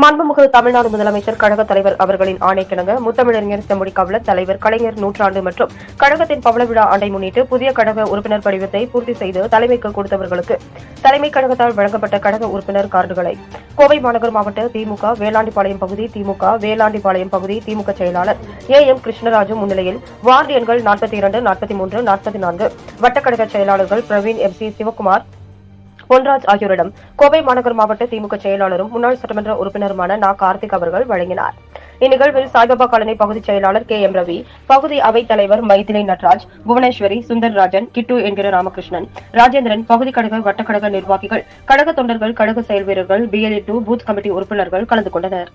மாண்புமிகு தமிழ்நாடு முதலமைச்சர் கழக தலைவர் அவர்களின் ஆணைக்கிணங்க முத்தமிழறிஞர் செம்மொழி கவலர் தலைவர் கலைஞர் நூற்றாண்டு மற்றும் கழகத்தின் பவள விழா ஆண்டை முன்னிட்டு புதிய கழக உறுப்பினர் படிவத்தை பூர்த்தி செய்து தலைமைக்கு கொடுத்தவர்களுக்கு தலைமை கழகத்தால் வழங்கப்பட்ட கழக உறுப்பினர் கார்டுகளை கோவை மாநகர் மாவட்ட திமுக வேளாண்டிபாளையம் பகுதி திமுக வேளாண்டிபாளையம் பகுதி திமுக செயலாளர் AM கிருஷ்ணராஜு முன்னிலையில் வார்டு எண்கள் 42, 43, 44 வட்டக்கழக செயலாளர்கள் பிரவீன் MC சிவகுமார் பொன்ராஜ் ஆகியோரிடம் கோவை மாநகர் மாவட்ட திமுக செயலாளரும் முன்னாள் சட்டமன்ற உறுப்பினருமான கார்த்திக் அவர்கள் வழங்கினார். இந்நிகழ்வில் சாய்பாபா காலனி பகுதி செயலாளர் KM ரவி, பகுதி அவைத் தலைவர் மைதிலி நட்ராஜ், புவனேஸ்வரி, சுந்தர்ராஜன், கிட்டு என்கிற ராமகிருஷ்ணன், ராஜேந்திரன், பகுதி கழக வட்டக்கழக நிர்வாகிகள், கழக தொண்டர்கள், கழக செயல் வீரர்கள், BLA2 பூத் கமிட்டி உறுப்பினர்கள் கலந்து கொண்டனர்.